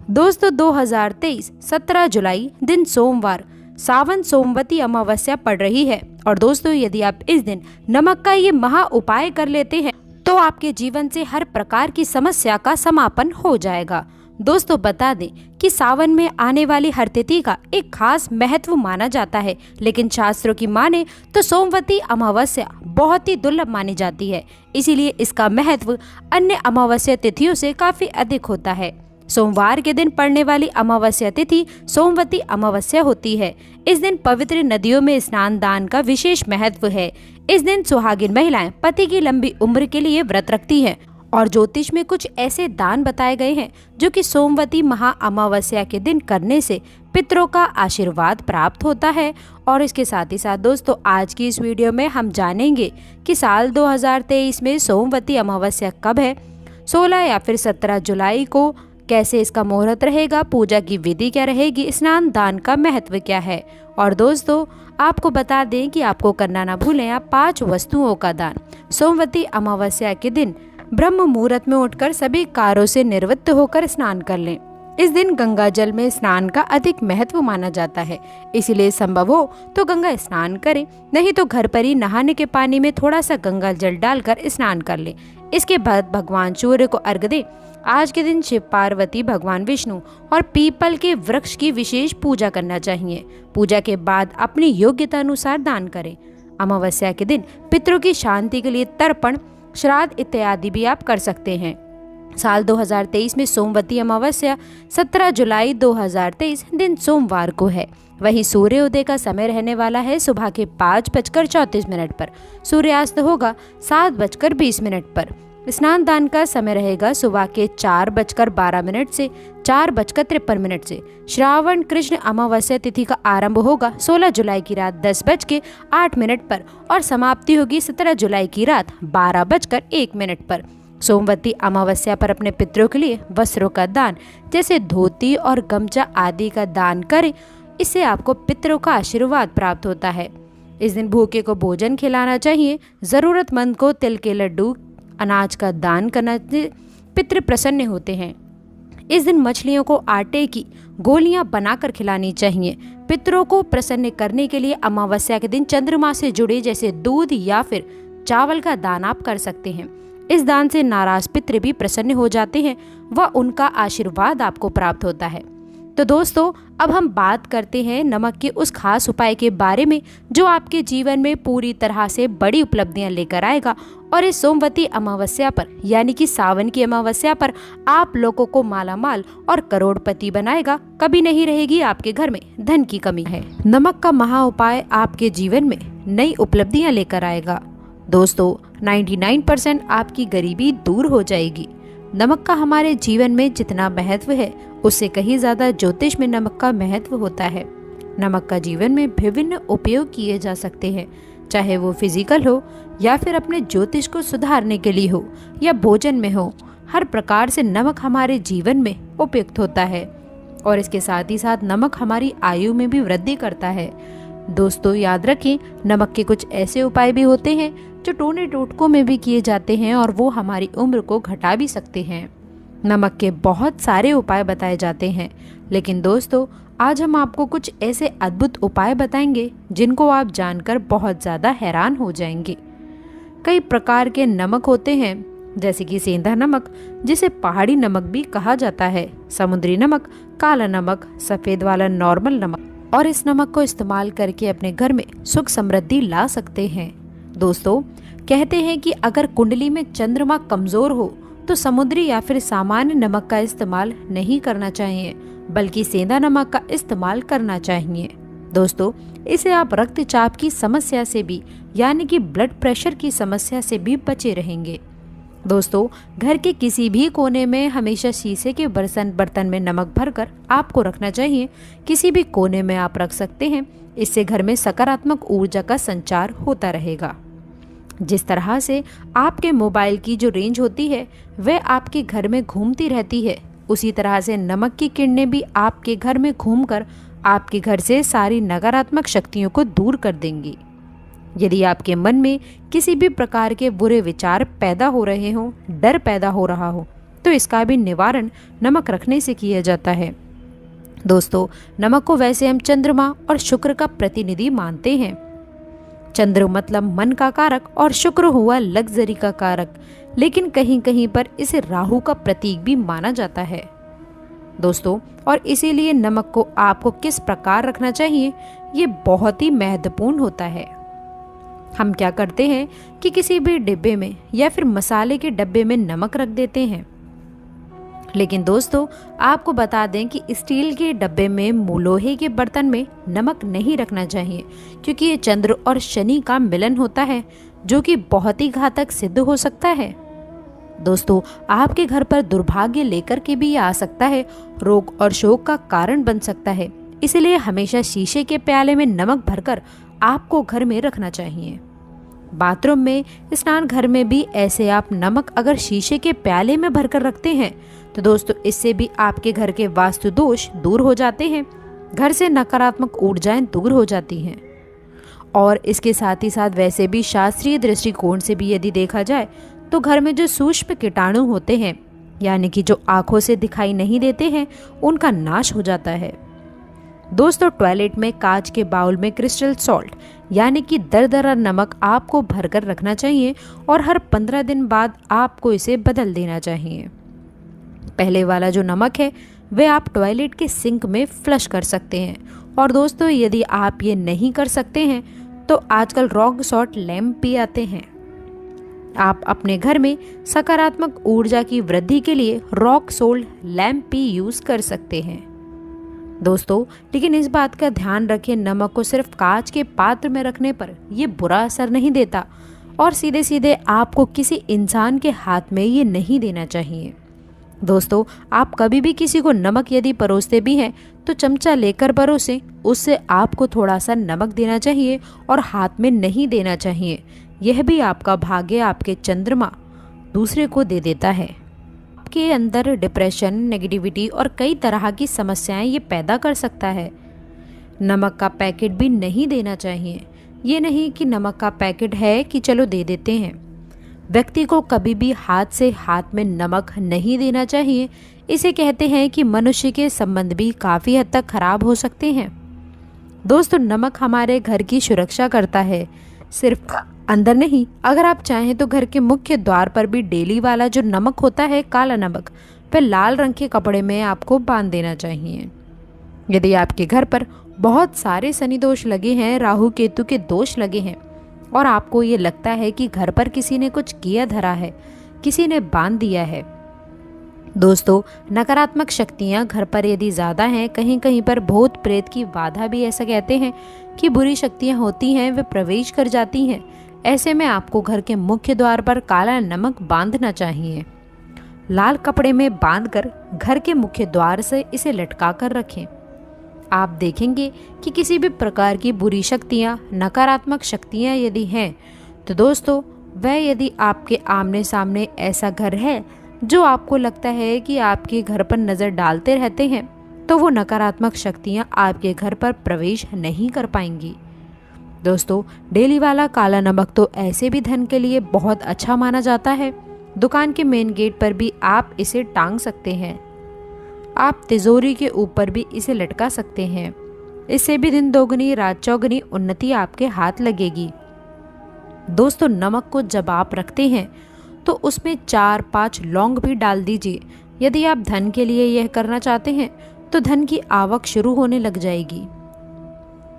दोस्तों 2023 17 जुलाई दिन सोमवार सावन सोमवती अमावस्या पड़ रही है। और दोस्तों यदि आप इस दिन नमक का ये महा उपाय कर लेते हैं तो आपके जीवन से हर प्रकार की समस्या का समापन हो जाएगा। दोस्तों बता दें कि सावन में आने वाली हर तिथि का एक खास महत्व माना जाता है, लेकिन शास्त्रों की माने तो सोमवती अमावस्या बहुत ही दुर्लभ मानी जाती है। इसीलिए इसका महत्व अन्य अमावस्या तिथियों से काफी अधिक होता है। सोमवार के दिन पड़ने वाली अमावस्या तिथि सोमवती अमावस्या होती है। इस दिन पवित्र नदियों में स्नान दान का विशेष महत्व है। इस दिन सुहागिन महिलाएं पति की लंबी उम्र के लिए व्रत रखती हैं और ज्योतिष में कुछ ऐसे दान बताए गए हैं जो कि सोमवती महा अमावस्या के दिन करने से पितरों का आशीर्वाद प्राप्त होता है। और इसके साथ ही साथ दोस्तों आज की इस वीडियो में हम जानेंगे कि साल 2023 में सोमवती अमावस्या कब है, 16 या फिर 17 जुलाई को कैसे इसका मुहूर्त रहेगा, पूजा की विधि क्या रहेगी, स्नान दान का महत्व क्या है। और दोस्तों आपको बता दें कि आपको करना ना भूलें आप 5 वस्तुओं का दान सोमवती अमावस्या के दिन ब्रह्म मुहूर्त में उठकर सभी कार्यों से निवृत्त होकर स्नान कर लें। इस दिन गंगा जल में स्नान का अधिक महत्व माना जाता है, इसीलिए संभव हो तो गंगा स्नान करें, नहीं तो घर पर ही नहाने के पानी में थोड़ा सा गंगा जल डालकर स्नान कर लें। इसके बाद भगवान सूर्य को अर्घ्य दें। आज के दिन शिव पार्वती, भगवान विष्णु और पीपल के वृक्ष की विशेष पूजा करना चाहिए। पूजा के बाद अपनी योग्यता अनुसार दान करें। अमावस्या के दिन पितरों की शांति के लिए तर्पण, श्राद्ध इत्यादि भी आप कर सकते हैं। साल 2023 में सोमवती अमावस्या 17 जुलाई 2023 दिन सोमवार को है। वहीं सूर्योदय का समय रहने वाला है सुबह के 5:34 पर। सूर्यास्त होगा 7:20 पर। स्नान दान का समय रहेगा सुबह के 4:12 से 4:53 से। श्रावण कृष्ण अमावस्या तिथि का आरंभ होगा 16 जुलाई की रात 10:08 पर और समाप्ति होगी 17 जुलाई की रात 12:01 पर। सोमवती अमावस्या पर अपने पितरों के लिए वस्त्रों का दान जैसे धोती और गमछा आदि का दान करें। इससे आपको पितरों का आशीर्वाद प्राप्त होता है। इस दिन भूखे को भोजन खिलाना चाहिए। जरूरतमंद को तिल के लड्डू, अनाज का दान करने से पितृ प्रसन्न होते हैं। इस दिन मछलियों को आटे की गोलियां बनाकर खिलानी चाहिए। पितरों को प्रसन्न करने के लिए अमावस्या के दिन चंद्रमा से जुड़े जैसे दूध या फिर चावल का दान आप कर सकते हैं। इस दान से नाराज पितृ भी प्रसन्न हो जाते हैं व उनका आशीर्वाद आपको प्राप्त होता है। तो दोस्तों अब हम बात करते हैं नमक के उस खास उपाय के बारे में जो आपके जीवन में पूरी तरह से बड़ी उपलब्धियां लेकर आएगा और इस सोमवती अमावस्या पर यानी कि सावन की अमावस्या पर आप लोगों को मालामाल और करोड़पति बनाएगा। कभी नहीं रहेगी आपके घर में धन की कमी है। नमक का महा उपाय आपके जीवन में नई उपलब्धियां लेकर आएगा। दोस्तों 99% आपकी गरीबी दूर हो जाएगी। नमक का हमारे जीवन में जितना महत्व है उससे कहीं ज्यादा ज्योतिष में नमक का महत्व होता है। नमक का जीवन में विभिन्न उपयोग किए जा सकते हैं, चाहे वो फिजिकल हो या फिर अपने ज्योतिष को सुधारने के लिए हो या भोजन में हो। हर प्रकार से नमक हमारे जीवन में उपयुक्त होता है और इसके साथ ही साथ नमक हमारी आयु में भी वृद्धि करता है। दोस्तों याद रखें नमक के कुछ ऐसे उपाय भी होते हैं जो टोने टोटकों में भी किए जाते हैं और वो हमारी उम्र को घटा भी सकते हैं। नमक के बहुत सारे उपाय बताए जाते हैं, लेकिन दोस्तों आज हम आपको कुछ ऐसे अद्भुत उपाय बताएंगे जिनको आप जानकर बहुत ज़्यादा हैरान हो जाएंगे। कई प्रकार के नमक होते हैं जैसे कि सेंधा नमक जिसे पहाड़ी नमक भी कहा जाता है, समुद्री नमक, काला नमक, सफ़ेद वाला नॉर्मल नमक, और इस नमक को इस्तेमाल करके अपने घर में सुख समृद्धि ला सकते हैं। दोस्तों कहते हैं कि अगर कुंडली में चंद्रमा कमजोर हो तो समुद्री या फिर सामान्य नमक का इस्तेमाल नहीं करना चाहिए, बल्कि सेंधा नमक का इस्तेमाल करना चाहिए। दोस्तों इसे आप रक्तचाप की समस्या से भी यानी कि ब्लड प्रेशर की समस्या से भी बचे रहेंगे। दोस्तों घर के किसी भी कोने में हमेशा शीशे के बर्तन में नमक भरकर आपको रखना चाहिए। किसी भी कोने में आप रख सकते हैं, इससे घर में सकारात्मक ऊर्जा का संचार होता रहेगा। जिस तरह से आपके मोबाइल की जो रेंज होती है वह आपके घर में घूमती रहती है, उसी तरह से नमक की किरणें भी आपके घर में घूमकर आपके घर से सारी नकारात्मक शक्तियों को दूर कर देंगी। यदि आपके मन में किसी भी प्रकार के बुरे विचार पैदा हो रहे हों, डर पैदा हो रहा हो तो इसका भी निवारण नमक रखने से किया जाता है। दोस्तों, नमक को वैसे हम चंद्रमा और शुक्र का प्रतिनिधि मानते हैं। चंद्र मतलब मन का कारक और शुक्र हुआ लग्जरी का कारक, लेकिन कहीं कहीं पर इसे राहु का प्रतीक भी माना जाता है दोस्तों। और इसीलिए नमक को आपको किस प्रकार रखना चाहिए ये बहुत ही महत्वपूर्ण होता है। हम क्या करते हैं कि किसी भी डिब्बे में या फिर मसाले के डब्बे में नमक रख देते हैं, लेकिन दोस्तों आपको बता दें कि स्टील के डब्बे में, लोहे के बर्तन में नमक नहीं रखना चाहिए, क्योंकि ये चंद्र और शनि का मिलन होता है जो कि बहुत ही घातक सिद्ध हो सकता है। दोस्तों, आपके घर पर दुर्भाग्य लेकर के भी आ सकता है, रोग और शोक का कारण बन सकता है। इसलिए हमेशा शीशे के प्याले में नमक भरकर आपको घर में रखना चाहिए। बाथरूम में, स्नान घर में भी ऐसे आप नमक अगर शीशे के प्याले में भरकर रखते हैं तो दोस्तों इससे भी आपके घर के वास्तु दोष दूर हो जाते हैं, घर से नकारात्मक ऊर्जाएं दूर हो जाती हैं। और इसके साथ ही साथ वैसे भी शास्त्रीय दृष्टिकोण से भी यदि देखा जाए तो घर में जो सूक्ष्म कीटाणु होते हैं, यानी कि जो आंखों से दिखाई नहीं देते हैं, उनका नाश हो जाता है। दोस्तों, टॉयलेट में कांच के बाउल में क्रिस्टल सॉल्ट यानी कि दरदरा नमक आपको भरकर रखना चाहिए और हर 15 दिन बाद आपको इसे बदल देना चाहिए। पहले वाला जो नमक है वह आप टॉयलेट के सिंक में फ्लश कर सकते हैं। और दोस्तों, यदि आप ये नहीं कर सकते हैं तो आजकल रॉक सॉल्ट लैम्प भी आते हैं। आप अपने घर में सकारात्मक ऊर्जा की वृद्धि के लिए रॉक सोल्ट लैम्प भी यूज कर सकते हैं दोस्तों। लेकिन इस बात का ध्यान रखें, नमक को सिर्फ कांच के पात्र में रखने पर यह बुरा असर नहीं देता और सीधे सीधे आपको किसी इंसान के हाथ में ये नहीं देना चाहिए। दोस्तों, आप कभी भी किसी को नमक यदि परोसते भी हैं तो चमचा लेकर परोसें, उससे आपको थोड़ा सा नमक देना चाहिए और हाथ में नहीं देना चाहिए। यह भी आपका भाग्य, आपके चंद्रमा दूसरे को दे देता है। आपके अंदर डिप्रेशन, नेगेटिविटी और कई तरह की समस्याएं ये पैदा कर सकता है। नमक का पैकेट भी नहीं देना चाहिए। ये नहीं कि नमक का पैकेट है कि चलो दे देते हैं। व्यक्ति को कभी भी हाथ से हाथ में नमक नहीं देना चाहिए। इसे कहते हैं कि मनुष्य के संबंध भी काफ़ी हद तक खराब हो सकते हैं। दोस्तों, नमक हमारे घर की सुरक्षा करता है, सिर्फ अंदर नहीं। अगर आप चाहें तो घर के मुख्य द्वार पर भी डेली वाला जो नमक होता है, काला नमक, वह लाल रंग के कपड़े में आपको बांध देना चाहिए। यदि आपके घर पर बहुत सारे शनि दोष लगे हैं, राहु केतु के दोष लगे हैं और आपको ये लगता है कि घर पर किसी ने कुछ किया धरा है, किसी ने बांध दिया है, दोस्तों नकारात्मक शक्तियाँ घर पर यदि ज़्यादा हैं, कहीं कहीं पर भूत प्रेत की बाधा भी ऐसा कहते हैं कि बुरी शक्तियाँ होती हैं, वे प्रवेश कर जाती हैं। ऐसे में आपको घर के मुख्य द्वार पर काला नमक बांधना चाहिए। लाल कपड़े में बांधकर घर के मुख्य द्वार से इसे लटका कर रखें। आप देखेंगे कि किसी भी प्रकार की बुरी शक्तियाँ, नकारात्मक शक्तियाँ यदि हैं तो दोस्तों वह यदि आपके आमने सामने ऐसा घर है जो आपको लगता है कि आपके घर पर नज़र डालते रहते हैं, तो वो नकारात्मक शक्तियाँ आपके घर पर प्रवेश नहीं कर पाएंगी। दोस्तों, डेली वाला काला नमक तो ऐसे भी धन के लिए बहुत अच्छा माना जाता है। दुकान के मेन गेट पर भी आप इसे टांग सकते हैं। आप तिजोरी के ऊपर भी इसे लटका सकते हैं। इससे भी दिन दोगुनी रात चौगुनी उन्नति आपके हाथ लगेगी। दोस्तों, नमक को जब आप रखते हैं तो उसमें 4-5 लौंग भी डाल दीजिए। यदि आप धन के लिए यह करना चाहते हैं तो धन की आवक शुरू होने लग जाएगी।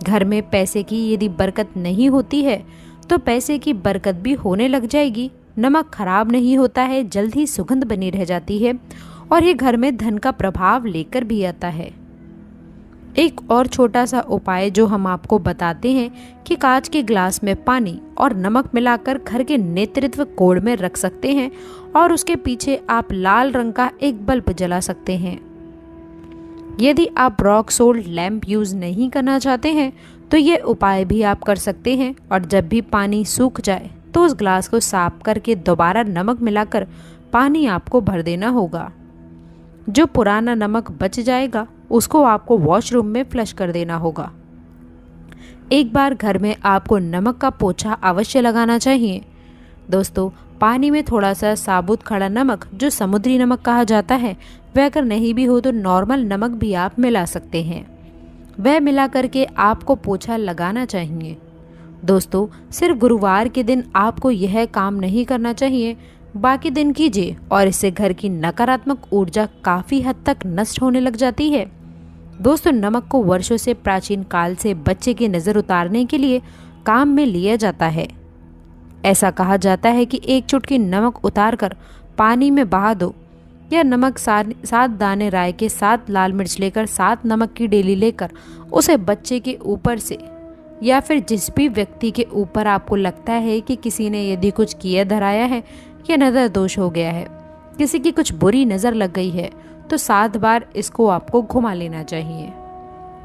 घर में पैसे की यदि बरकत नहीं होती है तो पैसे की बरकत भी होने लग जाएगी। नमक खराब नहीं होता है, जल्द ही सुगंध बनी रह जाती है और ये घर में धन का प्रभाव लेकर भी आता है। एक और छोटा सा उपाय जो हम आपको बताते हैं कि कांच के ग्लास में पानी और नमक मिलाकर घर के नेतृत्व कोण में रख सकते हैं और उसके पीछे आप लाल रंग का एक बल्ब जला सकते हैं। यदि आप रॉक सोल्ट लैम्प यूज़ नहीं करना चाहते हैं तो ये उपाय भी आप कर सकते हैं और जब भी पानी सूख जाए तो उस ग्लास को साफ करके दोबारा नमक मिलाकर पानी आपको भर देना होगा। जो पुराना नमक बच जाएगा उसको आपको वॉशरूम में फ्लश कर देना होगा। एक बार घर में आपको नमक का पोछा अवश्य लगाना चाहिए। दोस्तों, पानी में थोड़ा सा साबुत खड़ा नमक, जो समुद्री नमक कहा जाता है, वह अगर नहीं भी हो तो नॉर्मल नमक भी आप मिला सकते हैं। वह मिला करके आपको पोछा लगाना चाहिए। दोस्तों, सिर्फ गुरुवार के दिन आपको यह काम नहीं करना चाहिए, बाकी दिन कीजिए और इससे घर की नकारात्मक ऊर्जा काफ़ी हद तक नष्ट होने लग जाती है। दोस्तों, नमक को वर्षों से प्राचीन काल से बच्चे की नज़र उतारने के लिए काम में लिया जाता है। ऐसा कहा जाता है कि एक चुटकी नमक उतार कर पानी में बहा दो, या नमक 7 दाने राई के 7 लाल मिर्च लेकर 7 नमक की डेली लेकर उसे बच्चे के ऊपर से या फिर जिस भी व्यक्ति के ऊपर आपको लगता है कि किसी ने यदि कुछ किया धराया है या नज़र दोष हो गया है, किसी की कुछ बुरी नज़र लग गई है, तो 7 बार इसको आपको घुमा लेना चाहिए।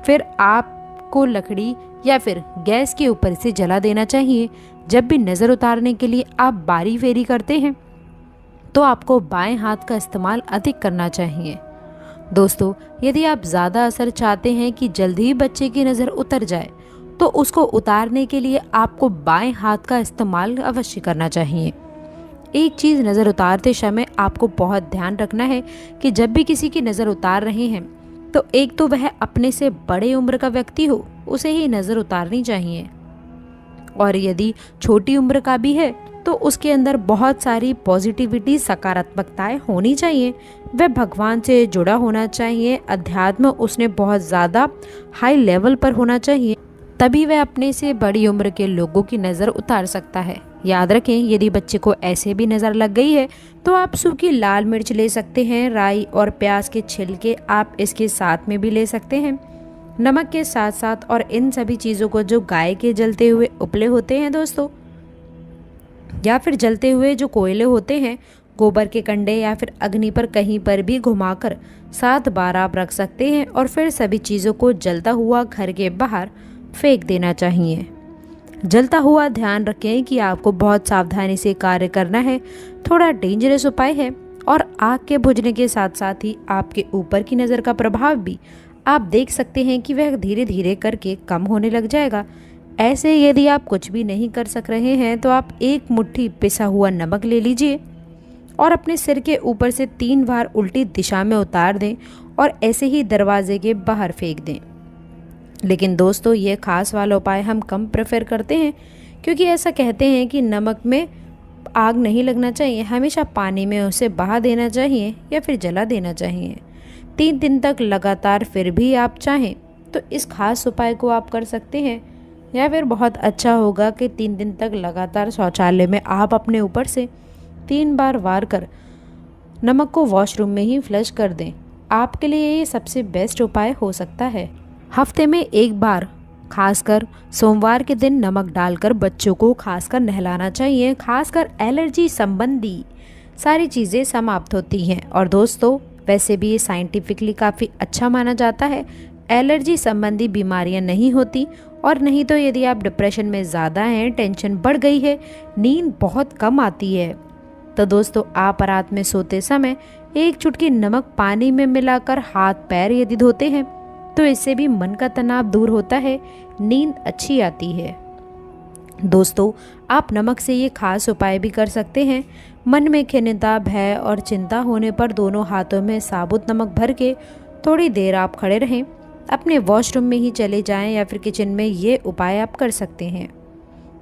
फिर आपको लकड़ी या फिर गैस के ऊपर से जला देना चाहिए। जब भी नज़र उतारने के लिए आप बारी फेरी करते हैं तो आपको बाएं हाथ का इस्तेमाल अधिक करना चाहिए। दोस्तों, यदि आप ज़्यादा असर चाहते हैं कि जल्दी ही बच्चे की नज़र उतर जाए, तो उसको उतारने के लिए आपको बाएं हाथ का इस्तेमाल अवश्य करना चाहिए। एक चीज़ नज़र उतारते समय आपको बहुत ध्यान रखना है कि जब भी किसी की नज़र उतार रहे हैं तो एक तो वह अपने से बड़े उम्र का व्यक्ति हो, उसे ही नज़र उतारनी चाहिए, और यदि छोटी उम्र का भी है तो उसके अंदर बहुत सारी पॉजिटिविटी, सकारात्मकताएं होनी चाहिए। वह भगवान से जुड़ा होना चाहिए, अध्यात्म उसने बहुत ज़्यादा हाई लेवल पर होना चाहिए, तभी वह अपने से बड़ी उम्र के लोगों की नज़र उतार सकता है। याद रखें, यदि बच्चे को ऐसे भी नज़र लग गई है तो आप सूखी लाल मिर्च ले सकते हैं, राई और प्याज के छिलके आप इसके साथ में भी ले सकते हैं, नमक के साथ साथ, और इन सभी चीज़ों को जो गाय के जलते हुए उपले होते हैं दोस्तों, या फिर जलते हुए जो कोयले होते हैं, गोबर के कंडे या फिर अग्नि पर कहीं पर भी घुमाकर 7 बार आप रख सकते हैं, और फिर सभी चीज़ों को जलता हुआ घर के बाहर फेंक देना चाहिए। जलता हुआ ध्यान रखें कि आपको बहुत सावधानी से कार्य करना है, थोड़ा डेंजरस उपाय है, और आग के बुझने के साथ साथ ही आपके ऊपर की नज़र का प्रभाव भी आप देख सकते हैं कि वह धीरे धीरे करके कम होने लग जाएगा। ऐसे यदि आप कुछ भी नहीं कर सक रहे हैं तो आप 1 मुट्ठी पिसा हुआ नमक ले लीजिए और अपने सिर के ऊपर से 3 बार उल्टी दिशा में उतार दें और ऐसे ही दरवाजे के बाहर फेंक दें। लेकिन दोस्तों, ये खास वाला उपाय हम कम प्रेफर करते हैं, क्योंकि ऐसा कहते हैं कि नमक में आग नहीं लगना चाहिए, हमेशा पानी में उसे बहा देना चाहिए या फिर जला देना चाहिए। 3 दिन तक लगातार फिर भी आप चाहें तो इस खास उपाय को आप कर सकते हैं, या फिर बहुत अच्छा होगा कि 3 दिन तक लगातार शौचालय में आप अपने ऊपर से 3 बार वार कर नमक को वॉशरूम में ही फ्लश कर दें। आपके लिए ये सबसे बेस्ट उपाय हो सकता है। हफ्ते में 1 बार खासकर सोमवार के दिन नमक डालकर बच्चों को खासकर नहलाना चाहिए। खासकर एलर्जी संबंधी सारी चीज़ें समाप्त होती हैं। और दोस्तों, वैसे भी ये साइंटिफिकली काफ़ी अच्छा माना जाता है, एलर्जी संबंधी बीमारियां नहीं होती। और नहीं तो यदि आप डिप्रेशन में ज़्यादा हैं, टेंशन बढ़ गई है, नींद बहुत कम आती है, तो दोस्तों आप रात में सोते समय 1 चुटकी नमक पानी में मिलाकर हाथ पैर यदि धोते हैं तो इससे भी मन का तनाव दूर होता है, नींद अच्छी आती है। दोस्तों, आप नमक से ये खास उपाय भी कर सकते हैं। मन में खिन्नता, भय और चिंता होने पर दोनों हाथों में साबुत नमक भर के थोड़ी देर आप खड़े रहें, अपने वॉशरूम में ही चले जाएं या फिर किचन में ये उपाय आप कर सकते हैं।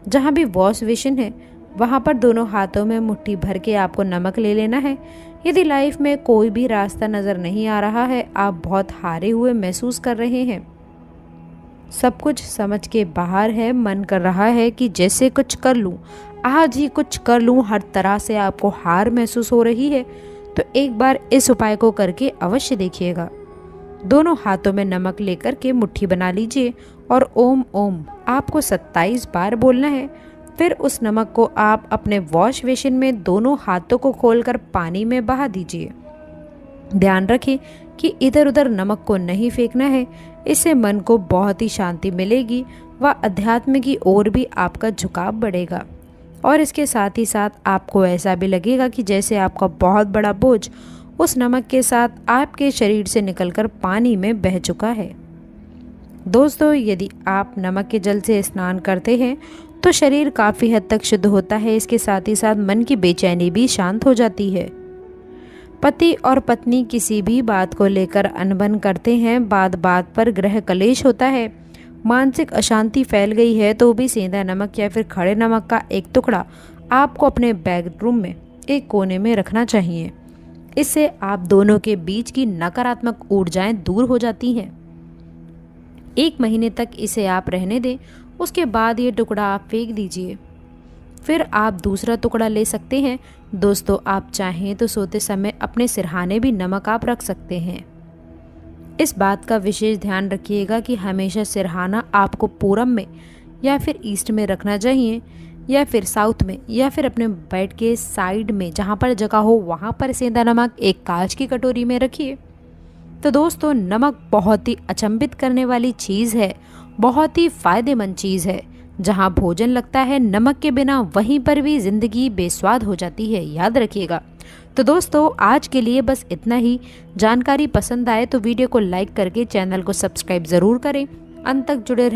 जहाँ भी वॉश बेसिन है वहाँ पर दोनों हाथों में मुट्ठी भर के आपको नमक ले लेना है। यदि लाइफ में कोई भी रास्ता नज़र नहीं आ रहा है, आप बहुत हारे हुए महसूस कर रहे हैं, सब कुछ समझ के बाहर है, मन कर रहा है कि जैसे कुछ कर लूँ, आज ही कुछ कर लूँ, हर तरह से आपको हार महसूस हो रही है, तो एक बार इस उपाय को करके अवश्य देखिएगा। दोनों हाथों में नमक लेकर के मुट्ठी बना लीजिए और ओम ओम आपको 27 बार बोलना है। फिर उस नमक को आप अपने वॉश बेसिन में दोनों हाथों को खोलकर पानी में बहा दीजिए। ध्यान रखें कि इधर उधर नमक को नहीं फेंकना है, इससे मन को बहुत ही शांति मिलेगी व अध्यात्म की ओर भी आपका झुकाव बढ़ेगा। और इसके साथ ही साथ आपको ऐसा भी लगेगा कि जैसे आपका बहुत बड़ा बोझ उस नमक के साथ आपके शरीर से निकलकर पानी में बह चुका है। दोस्तों, यदि आप नमक के जल से स्नान करते हैं तो शरीर काफ़ी हद तक शुद्ध होता है। इसके साथ ही साथ मन की बेचैनी भी शांत हो जाती है। पति और पत्नी किसी भी बात को लेकर अनबन करते हैं, बात बात पर गृह कलेश होता है, मानसिक अशांति फैल गई है, तो भी सेंधा नमक या फिर खड़े नमक का एक टुकड़ा आपको अपने बेडरूम में एक कोने में रखना चाहिए। इससे आप दोनों के बीच की नकारात्मक ऊर्जाएं दूर हो जाती हैं। 1 महीने तक इसे आप रहने दें, उसके बाद ये टुकड़ा आप फेंक दीजिए। फिर आप दूसरा टुकड़ा ले सकते हैं। दोस्तों, आप चाहें तो सोते समय अपने सिरहाने भी नमक आप रख सकते हैं। इस बात का विशेष ध्यान रखिएगा कि हमेशा सिरहाना आपको पूरब में या फिर ईस्ट में रखना चाहिए, या फिर साउथ में, या फिर अपने बेड के साइड में जहाँ पर जगह हो वहाँ पर सेंधा नमक एक कांच की कटोरी में रखिए। तो दोस्तों, नमक बहुत ही अचंभित करने वाली चीज़ है, बहुत ही फायदेमंद चीज़ है। जहाँ भोजन लगता है नमक के बिना, वहीं पर भी जिंदगी बेस्वाद हो जाती है, याद रखिएगा। तो दोस्तों, आज के लिए बस इतना ही। जानकारी पसंद आए तो वीडियो को लाइक करके चैनल को सब्सक्राइब ज़रूर करें। अंत तक जुड़े रहें।